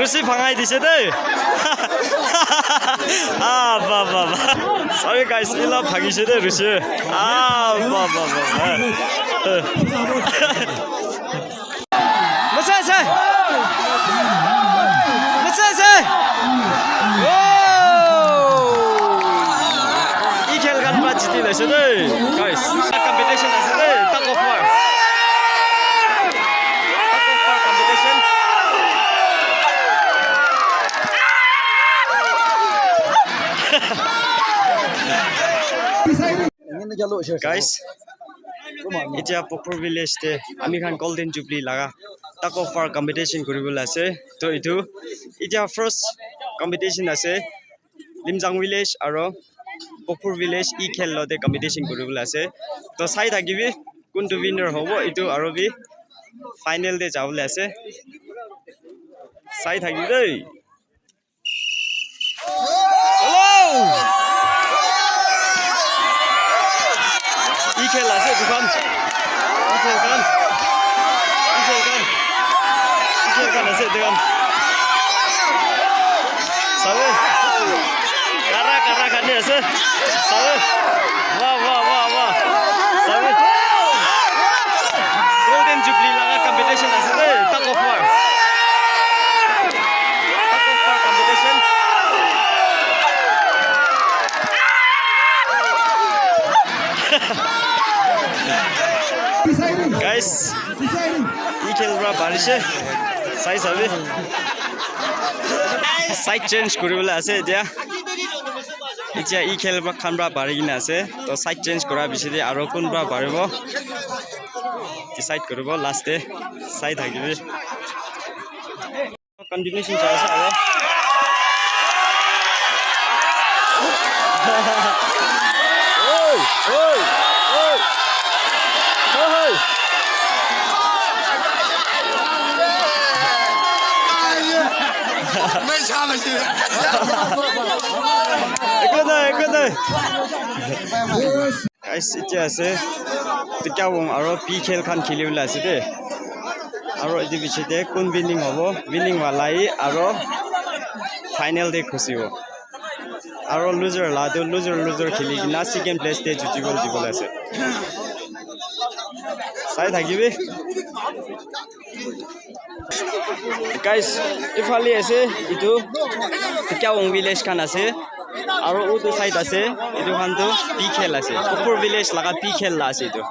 রুচি ভাঙাই দিছে দেই বাবা সরি গাইস ইলা ভাগিছে দেই রুচি বাবা মসাসে মসাসে ও ই খেল গান পা জিতি লেছে দেই গাইস কম্পিটিশন আছে দেই tug of war competition guys এতিয়া পপুৰ ভিলেজ তে আমি খান গোল্ডেন জুবলি লাগা টাক অফ ওয়াৰ কম্পিটিশন কৰিবলৈ আছে তো ইটো এতিয়া ফাৰ্স্ট কম্পিটিশন আছে লিমজাং ভিলেজ আৰু পপুৰ ভিলেজ ই খেলতে কম্পিটিশন কৰিবলৈ আছে তো চাই থাকিবি কোনটো উইনাৰ হ'ব ইটো আৰু বি ফাইনেল দে যাবলৈ আছে চাই থাকি দেই ই খেল আছে দুখন ই খেল আছে দুখন চাবে কাৰা খানি আছে চাবে বাহ চাবে Golden Jubilee laga competition ase de tug of war competition guys e khelra barise sai sabe side change koribole ase etia etia e khelba khanra barigina ase to side change kora biside aro kunba baribo decide koribo last day sai thakibe continuation chase aro oi mai chama chi ekode guys etia ase tikawong aro p khel khan khilibla ase de aro edi bichite kun winning hobo winning walai aro final de khusibo aro loser khili gina second place te jujibol dibol ase sai thakibe guys ifali ase itu tikawong village khan ase aro utu side ase edu khan to p khel ase popur village laga p khel la ase edu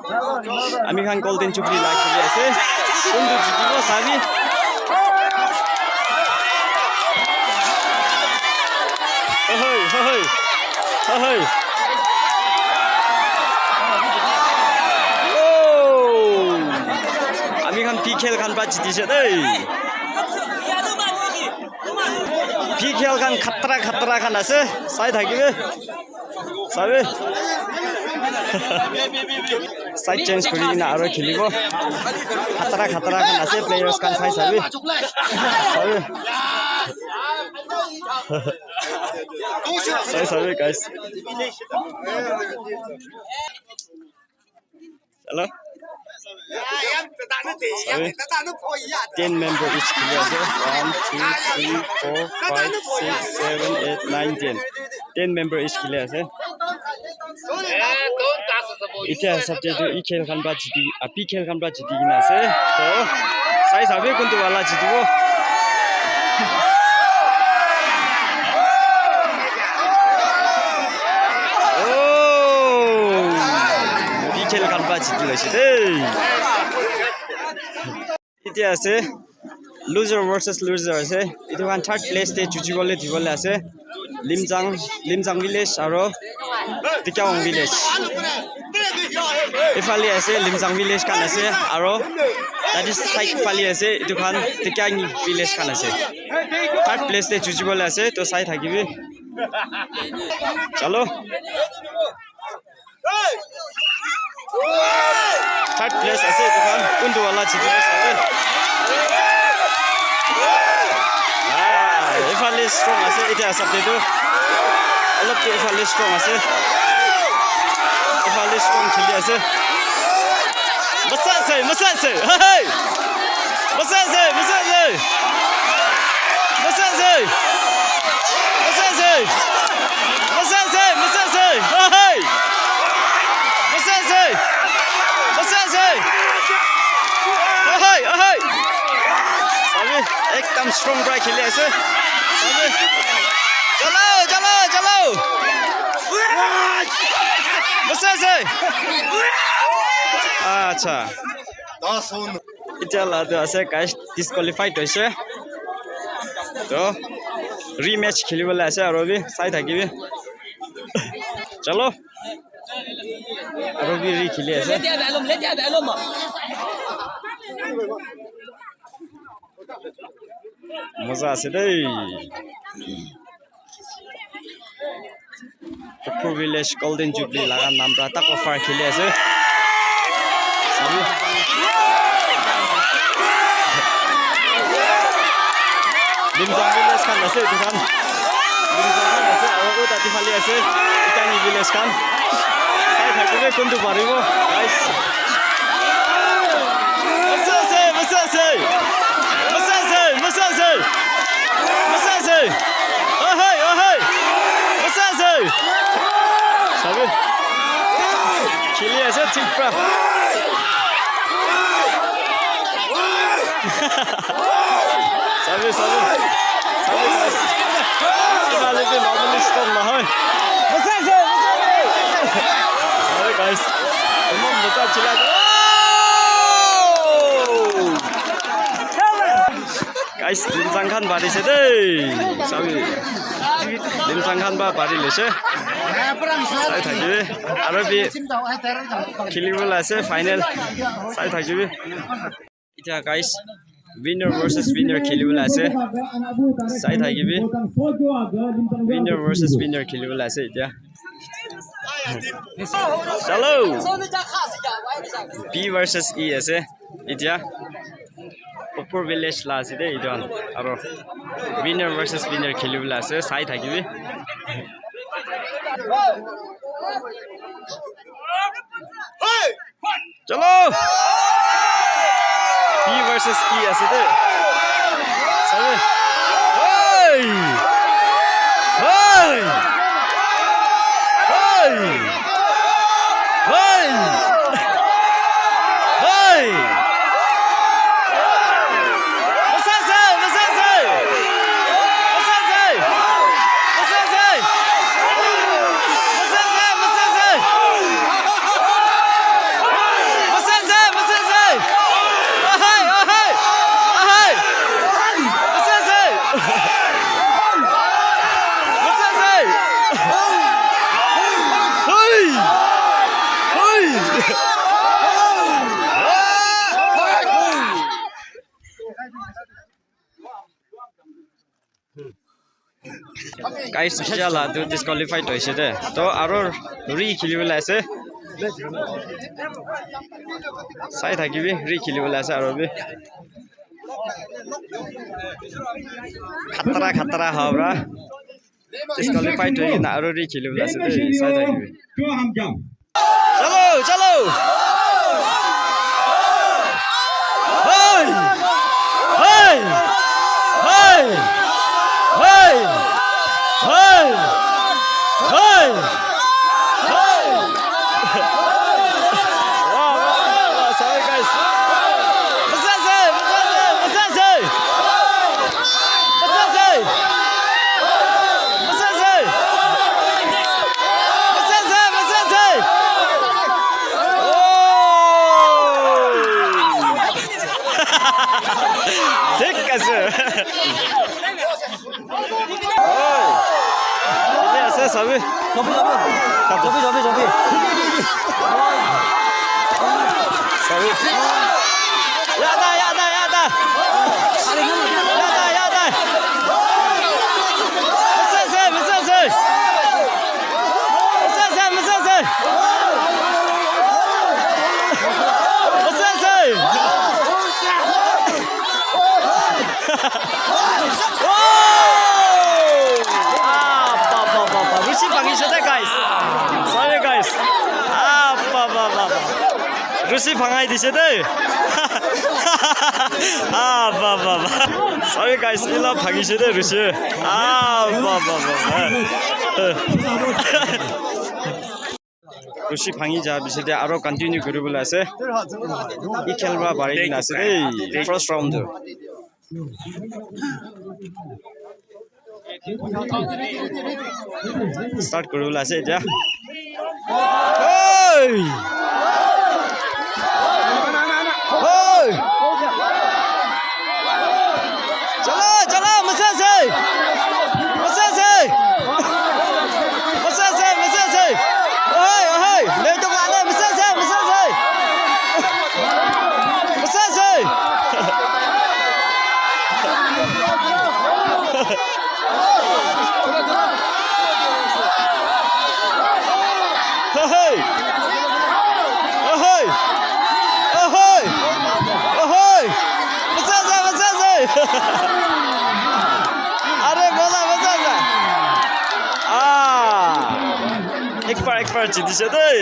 ami khan golden jubilee la kheli ase kundu jitibo sabi hey oh ami khan p khel khan pa jitise dei p khel khan khatra khan ase sai thakibe sabe side change kori na aro khilibo khatra khan ase players khan sai sabe sabe guys hello 10 member each clear 1 2 3 4 5 6 7 8 9 10 member each clear ase इथे subject e khel khan ba jiti p khel khan ba jiti gina ase to sai sabe kuntu wala jitibo oh p khel khan ba jiti ase dei इथे ase loser versus loser ase itu kan third place te jujibole dibole ase limjang village aro tikawong village ifali ase limjang village kan ase aro that is side fali ase itu kan tikawong village kan ase third place te jujibole ase to sai thakibe chalo third place ase itu kan kundu wala jitibo sabe ifali strong ase ite subject to অলপ ifali strong ase ifali strong khili ase masase hey masase एकदम strong ब्राइक खेली আছে চলো বসে আছে আচ্ছা 10 এতিয়া লাদে আছে গাইস ডিসকোয়ালিফাইড হৈছে তো রিম্যাচ খেলিবলৈ আছে আৰু বি চাই থাকিবি চলো আৰু বি ৰি খেলি আছে মজা আছে দেই Pupur Village Golden Jubilee laga namra tak offer kheli ase sabi Limjang Village kan ase etu kan Limjang kan ase aru tati phali ase Itani Village kan sai thakibe kontu paribo guys Masase ohey Masase sabi kheli ase thik pra sabi guys finale pe normally stop nahoy Masase sabi guys emon moza chila guys Limjang Khan barise dei sabi Limjang Khan ba bari lese sai thakibe aro bi khilibol ase final sai thakibe eta guys winner versus winner khilibol ase sai thakibe winner versus winner khilibol ase eta chalo B versus E ase eta Pupur Village la ase de idon aro winner versus winner khelibola ase sai thakibi chalo B versus E ase de sabe hey guys chala to disqualified hoise de to aro ri khilibole ase sai thakibi ri khilibole ase aro bi khatra habra disqualified hoye na aro ri khilibole ase de sai thakibi chalo sorry guys Masase ঠিক আছে Sabi. Sabi. Yada. Guys. Rusi pangai dise deh. Sorry guys, ila phagise deh Rusi. Rusi phangi ja bise deh aro continue koribole ase. I khelba bari din ase dei first round. start কৰিবলৈ আছে এতিয়া ঐ ঐ চলো চলো মসাছে মসাছে মসাছে মসাছে ওই ওই লে তো গালে মসাছে মসাছে মসাছে Hey! Hey! Hey! Hey! Masa masa. Are masa. एक बार जितिছে দেই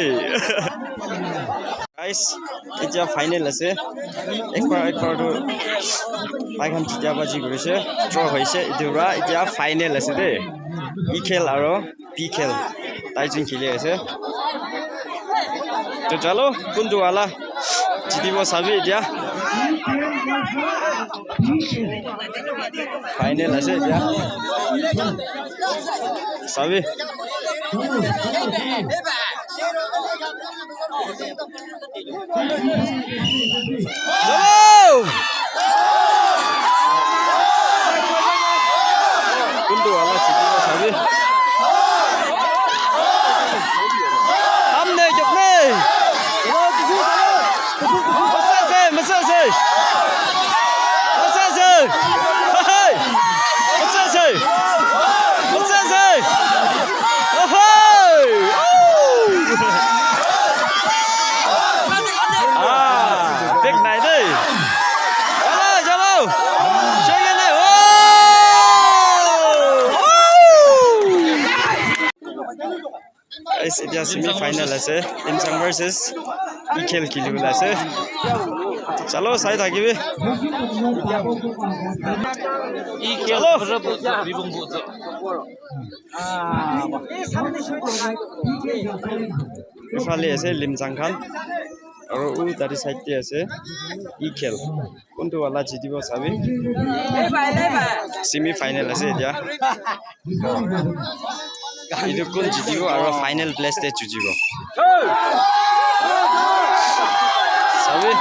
गाइस এতিয়া ফাইনাল আছে এক বাৰ তো পাইখান জিতা বাজি কৰিছে ড্ৰ হৈছে ইটোৰা এতিয়া ফাইনাল আছে দেই ই খেল আৰু পি খেল তাইজন খেলি আছে তো চলো কোনটো वाला জিতিব চাবি এতিয়া ফাইনাল আছে এতিয়া চাবি কোনটো वाला জিতিব চাবি আমনে জপনে মসাছে মসাছে মসাছে হেই মসাছে মসাছে হেই big night day chalo show ye nahi guys এটা semi final আছে Imsang versus Ikhel খেলিবলৈ আছে চলো চাই থাকিবি চলো ইফালে আছে লিমজাং খান আৰু উ তাৰি সাইডতে আছে Ikhel কোনটো वाला জিতিব চাবি semi final আছে এতিয়া ইটো কোন জিতিব আৰু ফাইনাল প্লেস তে চুজিব চাবি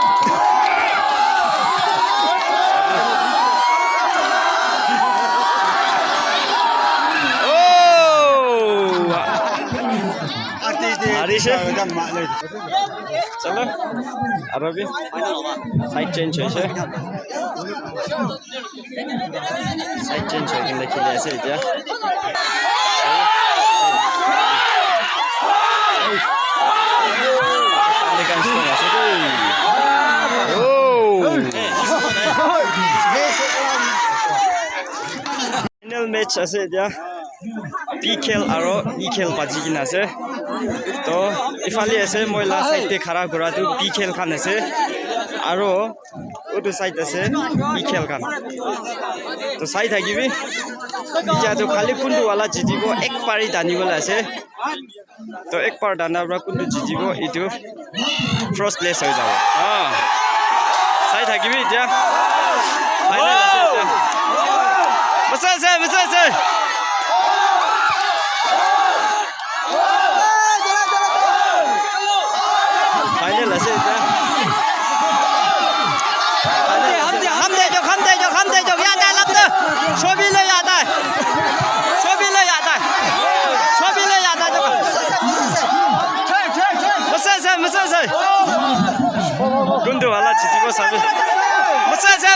আরিছে চলো আরবি সাইড চেঞ্জ হইছে সাইড চেঞ্জ হই গেলে খেলে আছে এটা ফাইনাল ম্যাচ আছে এটা পি খেল আৰু ই খেল বাজি কিনা আছে তো ইফালে আছে মই লা সাইডে খাৰা কৰাটো পি খেল খান আছে আৰু ওটো সাইড আছে ই খেল খান তো চাই থাকিবি ইজাটো খালি কোনটো वाला জিতিব এক পাৰি দানিবলৈ আছে তো এক পাৰ দানাৰ পৰা কোনটো জিতিব ইটো ফাৰ্স্ট প্লেস হৈ যাব চাই থাকিবি এতিয়া ফাইনাল আছে মসাছে फाइनल আছে এটা हम दे जो याद है लब दे ছবি ले याद है मसासे गुंडो वाला जितिबो साबे मसासे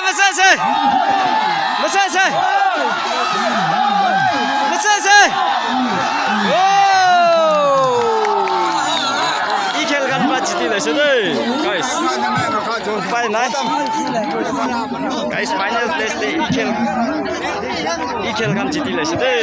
ओ guys final place de Ikhel kan jiti lase de